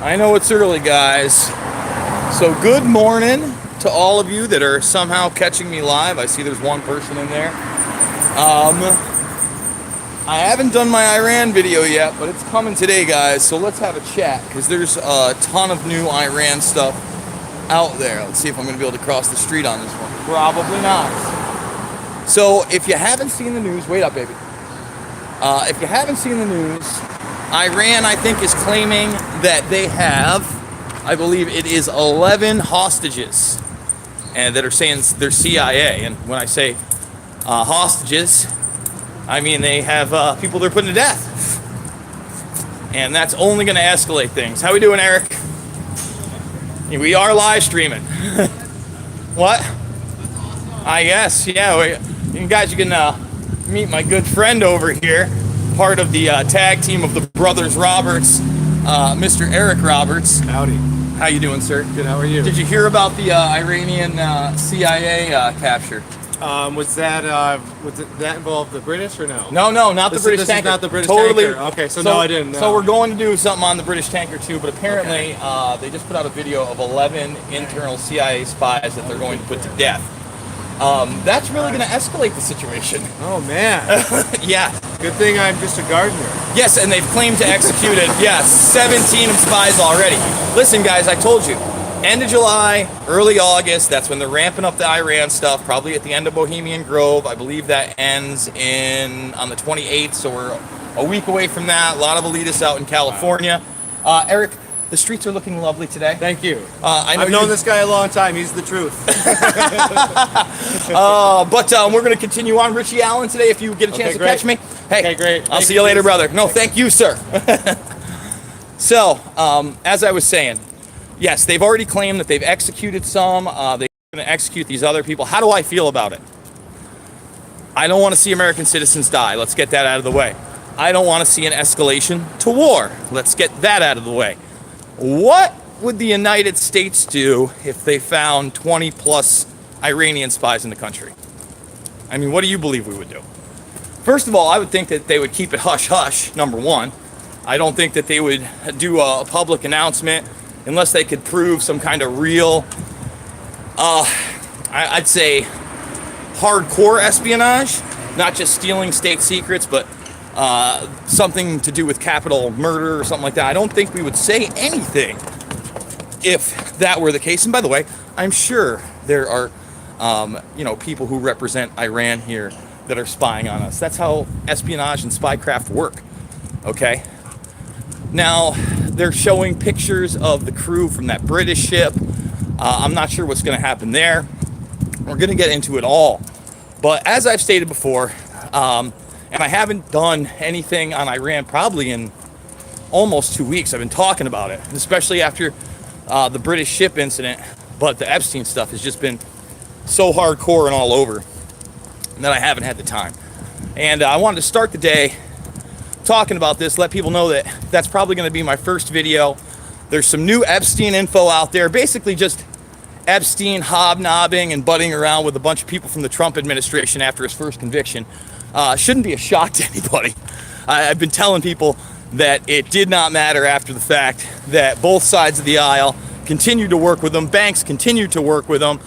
I know it's early, guys. So good morning to all of you that are somehow catching me live. I see there's one person in there. I haven't done my Iran video yet, but it's coming today, guys. So let's have a chat, because there's a ton of new Iran stuff out there. Let's see if I'm going to be able to cross the street on this one. Probably not. So if you haven't seen the news, wait up, baby. If you haven't seen the news, Iran, I think, is claiming that they have, I believe it is 11 hostages, and that are saying they're CIA. And when I say hostages, I mean they have people they're putting to death. And that's only going to escalate things. How we doing, Eric? We are live streaming. What? I guess, yeah. You guys, you can meet my good friend over here, part of the tag team of the Brothers Roberts, Mr. Eric Roberts. Howdy. How you doing, sir? Good, how are you? Did you hear about the Iranian CIA capture? Was that involve the British or no? No, not the British this tanker. Is not the British totally. tanker. Okay, so no, I didn't know. So we're going to do something on the British tanker too, but apparently they just put out a video of 11 internal CIA spies that they're going to put to death. That's really going to escalate the situation. Oh man. Yeah. Good thing I'm just a gardener. Yes, and they've claimed to executed, 17 spies already. Listen, guys, I told you, end of July, early August, that's when they're ramping up the Iran stuff, probably at the end of Bohemian Grove. I believe that ends on the 28th, so we're a week away from that. A lot of elitists out in California. Eric, the streets are looking lovely today. Thank you. I've known this guy a long time. He's the truth. But we're going to continue on. Richie Allen today, if you get a chance to catch me. Hey, okay, great. I'll see you later, brother. No, thank you, sir. So, as I was saying, yes, they've already claimed that they've executed some. They're going to execute these other people. How do I feel about it? I don't want to see American citizens die. Let's get that out of the way. I don't want to see an escalation to war. Let's get that out of the way. What would the United States do if they found 20 plus Iranian spies in the country? I mean, what do you believe we would do? First of all, I would think that they would keep it hush-hush, number one. I don't think that they would do a public announcement unless they could prove some kind of real, I'd say, hardcore espionage, not just stealing state secrets, but something to do with capital murder or something like that. I don't think we would say anything if that were the case. And by the way, I'm sure there are, people who represent Iran here that are spying on us. That's how espionage and spycraft work. Okay. Now they're showing pictures of the crew from that British ship. I'm not sure what's going to happen there. We're going to get into it all. But as I've stated before, and I haven't done anything on Iran probably in almost 2 weeks. I've been talking about it, especially after the British ship incident. But the Epstein stuff has just been so hardcore and all over that I haven't had the time. And I wanted to start the day talking about this, let people know that that's probably going to be my first video. There's some new Epstein info out there, basically just Epstein hobnobbing and butting around with a bunch of people from the Trump administration after his first conviction. Shouldn't be a shock to anybody. I've been telling people that it did not matter after the fact, that both sides of the aisle continued to work with them. Banks continued to work with them.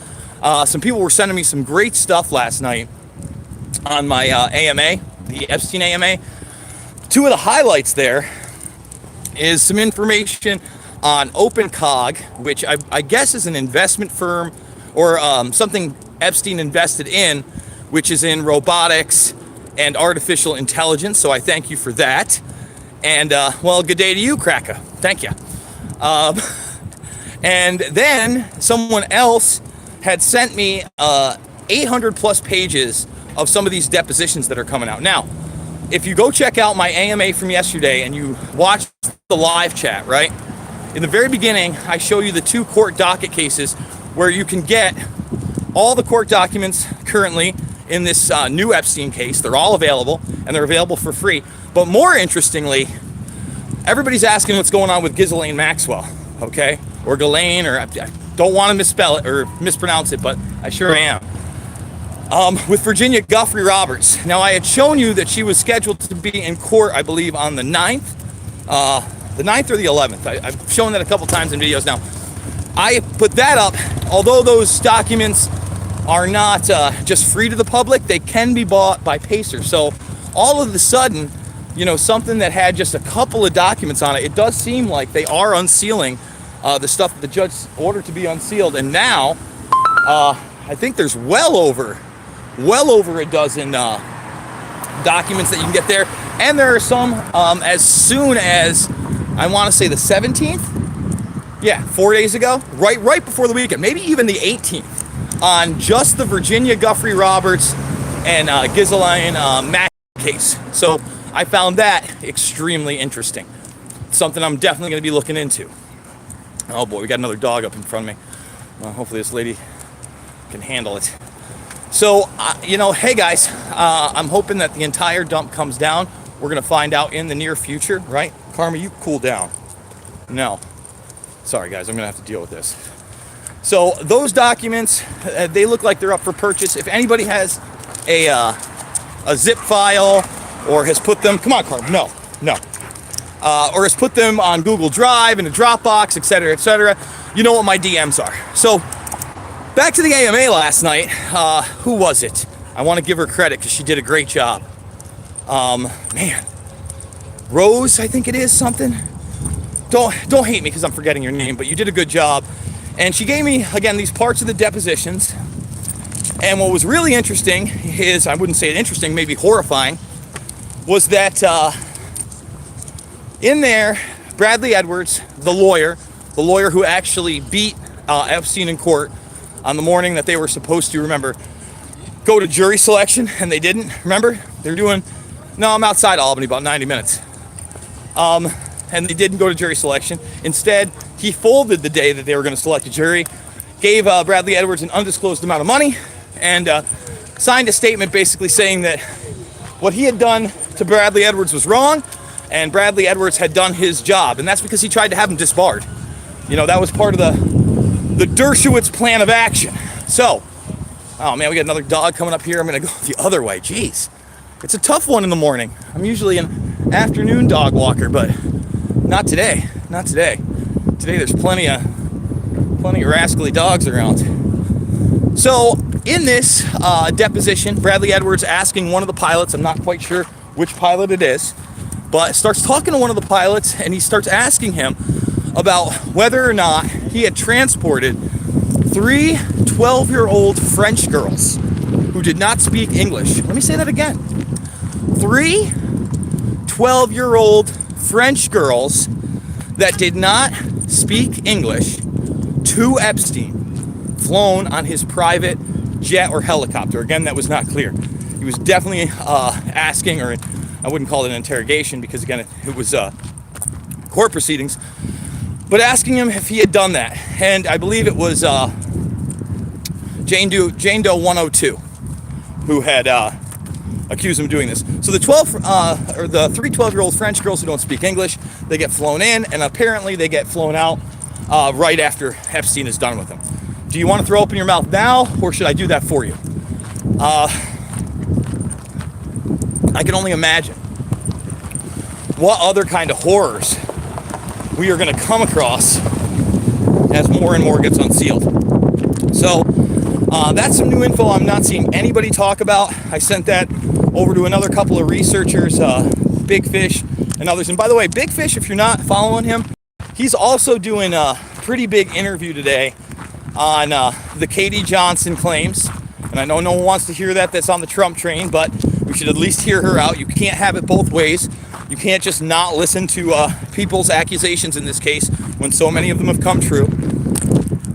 Some people were sending me some great stuff last night on my AMA, the Epstein AMA. Two of the highlights there is some information on OpenCog, which I guess is an investment firm or something Epstein invested in, which is in robotics and artificial intelligence. So I thank you for that. And well, good day to you, Cracker. Thank you. And then someone else had sent me 800 plus pages of some of these depositions that are coming out. Now, if you go check out my AMA from yesterday and you watch the live chat, right? In the very beginning, I show you the 2 court docket cases where you can get all the court documents currently in this new Epstein case. They're all available, and they're available for free. But more interestingly, everybody's asking what's going on with Ghislaine Maxwell, okay? Or Ghislaine, or I don't want to misspell it or mispronounce it, but I sure am. With Virginia Guffrey Roberts. Now, I had shown you that she was scheduled to be in court, I believe, on the 9th. The 9th or the 11th. I've shown that a couple times in videos now. I put that up, although those documents are not just free to the public, they can be bought by Pacer. So all of a sudden, you know, something that had just a couple of documents on it, it does seem like they are unsealing the stuff that the judge ordered to be unsealed. And now, I think there's well over a dozen documents that you can get there. And there are some as soon as, I want to say the 17th. Yeah, 4 days ago, right before the weekend, maybe even the 18th, on just the Virginia Guffrey Roberts and Ghislaine Mack case. So I found that extremely interesting. Something I'm definitely going to be looking into. Oh boy, we got another dog up in front of me. Hopefully this lady can handle it. So, you know, hey guys, I'm hoping that the entire dump comes down. We're going to find out in the near future, right? Karma, you cool down. No. Sorry guys, I'm going to have to deal with this. So those documents, they look like they're up for purchase. If anybody has a zip file or has put them, come on Karma, no. Or has put them on Google Drive, in a Dropbox, etc., you know what my DMs are. So back to the AMA last night. Who was it? I want to give her credit because she did a great job. Man, Rose, I think it is something. Don't hate me because I'm forgetting your name, but you did a good job. And she gave me, again, these parts of the depositions. And what was really interesting is, I wouldn't say it interesting, maybe horrifying, was that in there, Bradley Edwards, the lawyer who actually beat Epstein in court on the morning that they were supposed to, remember, go to jury selection, and they didn't. Remember? They're doing, no, I'm outside Albany, about 90 minutes. And they didn't go to jury selection. Instead, he folded the day that they were going to select a jury, gave Bradley Edwards an undisclosed amount of money, and signed a statement basically saying that what he had done to Bradley Edwards was wrong, and Bradley Edwards had done his job. And that's because he tried to have him disbarred. You know, that was part of the Dershowitz plan of action. So, oh man, we got another dog coming up here. I'm going to go the other way. Jeez. It's a tough one in the morning. I'm usually an afternoon dog walker, but not today. Not today. Today there's plenty of rascally dogs around. So in this deposition, Bradley Edwards asking one of the pilots, I'm not quite sure which pilot it is, but starts talking to one of the pilots, and he starts asking him about whether or not he had transported 3 12-year-old French girls who did not speak English. Let me say that again. 3 12-year-old French girls that did not speak English to Epstein, flown on his private jet or helicopter. Again, that was not clear. He was definitely asking, or I wouldn't call it an interrogation because, again, it was court proceedings, but asking him if he had done that. And I believe it was Jane Doe 102 who had accused him of doing this. So the 3 12-year-old French girls who don't speak English, they get flown in, and apparently they get flown out right after Epstein is done with them. Do you want to throw open your mouth now, or should I do that for you? I can only imagine what other kind of horrors we are going to come across as more and more gets unsealed. So that's some new info I'm not seeing anybody talk about. I sent that over to another couple of researchers, Big Fish and others. And by the way, Big Fish, if you're not following him, he's also doing a pretty big interview today on the Katie Johnson claims. And I know no one wants to hear that, that's on the Trump train, but we should at least hear her out. You can't have it both ways. You can't just not listen to people's accusations in this case when so many of them have come true.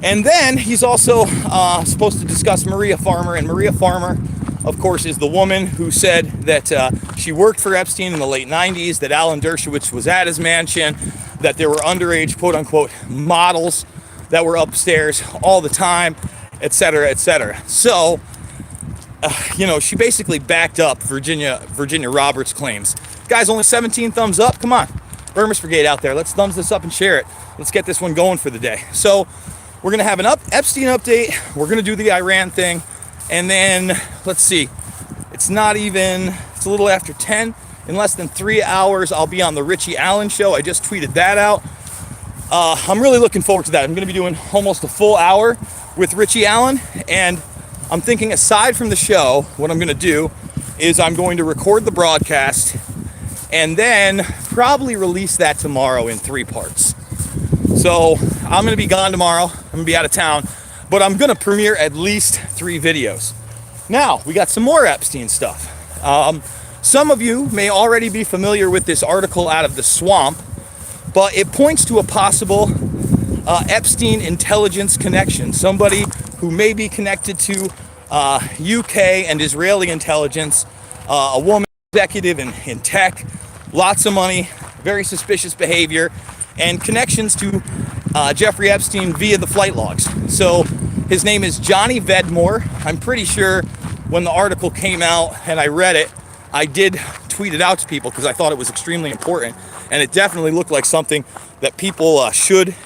And then he's also supposed to discuss Maria Farmer. And Maria Farmer, of course, is the woman who said that she worked for Epstein in the late 90s, that Alan Dershowitz was at his mansion, that there were underage, quote unquote, models that were upstairs all the time, etc., etc. So, you know, she basically backed up Virginia Roberts' claims. Guys, only 17 thumbs up. Come on, Burmese Brigade out there. Let's thumbs this up and share it. Let's get this one going for the day. So we're going to have an Epstein update. We're going to do the Iran thing. And then, let's see, it's a little after 10. In less than 3 hours, I'll be on the Richie Allen show. I just tweeted that out. I'm really looking forward to that. I'm going to be doing almost a full hour with Richie Allen, and I'm thinking aside from the show, what I'm going to do is I'm going to record the broadcast and then probably release that tomorrow in 3 parts. So I'm going to be gone tomorrow. I'm going to be out of town, but I'm going to premiere at least 3 videos. Now, we got some more Epstein stuff. Some of you may already be familiar with this article out of The Swamp, but it points to a possible Epstein intelligence connection. Somebody who may be connected to UK and Israeli intelligence, a woman executive in tech, lots of money, very suspicious behavior, and connections to Jeffrey Epstein via the flight logs. So his name is Johnny Vedmore. I'm pretty sure when the article came out and I read it, I did tweet it out to people because I thought it was extremely important, and it definitely looked like something that people should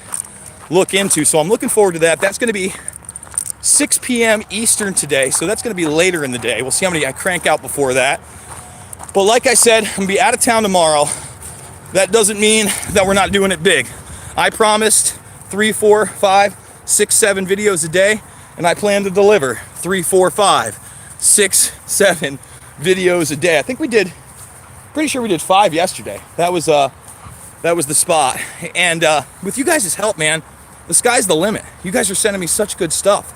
look into. So I'm looking forward to that. That's going to be 6 p.m. Eastern today, so that's going to be later in the day. We'll see how many I crank out before that. But like I said, I'm going to be out of town tomorrow. That doesn't mean that we're not doing it big. I promised 3, 4, 5, 6, 7 videos a day, and I plan to deliver 3, 4, 5, 6, 7 videos a day. I think we did, pretty sure we did 5 yesterday. That was the spot. And with you guys' help, man, the sky's the limit. You guys are sending me such good stuff.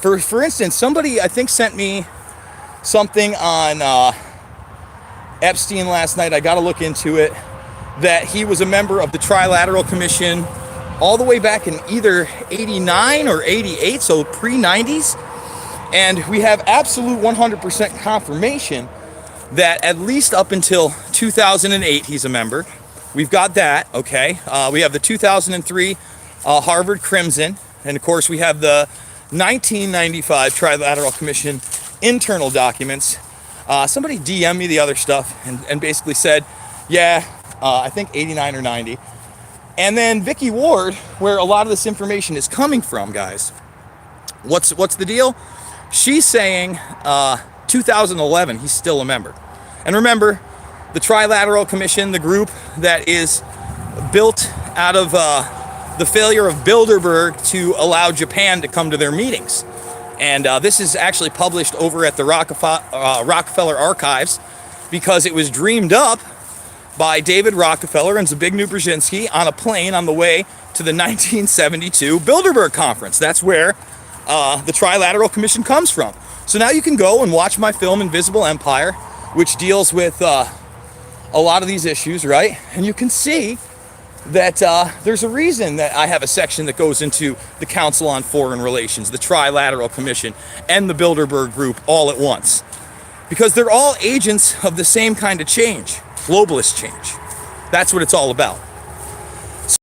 For instance, somebody I think sent me something on Epstein last night. I got to look into it. That he was a member of the Trilateral Commission all the way back in either 89 or 88, so pre-90s. And we have absolute 100% confirmation that at least up until 2008 he's a member. We've got that, okay? We have the 2003 Harvard Crimson, and of course we have the 1995 Trilateral Commission internal documents. Somebody DM'd me the other stuff and basically said, yeah, I think 89 or 90. And then Vicky Ward, where a lot of this information is coming from, guys. What's the deal? She's saying 2011, he's still a member. And remember, the Trilateral Commission, the group that is built out of the failure of Bilderberg to allow Japan to come to their meetings. And this is actually published over at the Rockefeller Archives because it was dreamed up by David Rockefeller and Zbigniew Brzezinski on a plane on the way to the 1972 Bilderberg Conference. That's where the Trilateral Commission comes from. So now you can go and watch my film Invisible Empire, which deals with a lot of these issues, right? And you can see that there's a reason that I have a section that goes into the Council on Foreign Relations, the Trilateral Commission, and the Bilderberg Group all at once. Because they're all agents of the same kind of change, globalist change. That's what it's all about. So,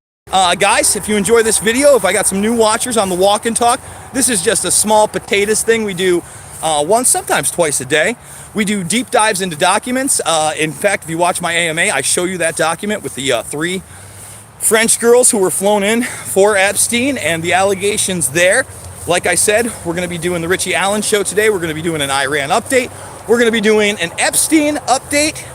guys, if you enjoy this video, if I got some new watchers on the Walk and Talk, this is just a small potatoes thing we do once, sometimes twice a day. We do deep dives into documents. In fact, if you watch my AMA, I show you that document with the 3 French girls who were flown in for Epstein and the allegations there. Like I said, we're going to be doing the Richie Allen show today. We're going to be doing an Iran update. We're going to be doing an Epstein update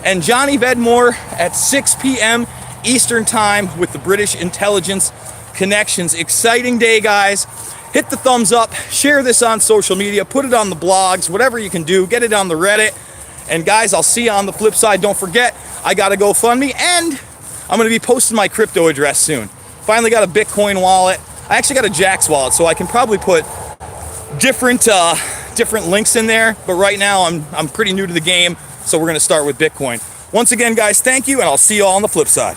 and Johnny Vedmore at 6 p.m. Eastern Time with the British intelligence connections. Exciting day, guys. Hit the thumbs up, share this on social media, put it on the blogs, whatever you can do, get it on the Reddit. And guys, I'll see you on the flip side. Don't forget, I got a GoFundMe, and I'm going to be posting my crypto address soon. Finally got a Bitcoin wallet. I actually got a Jax wallet, so I can probably put different links in there. But right now, I'm pretty new to the game, so we're going to start with Bitcoin. Once again, guys, thank you, and I'll see you all on the flip side.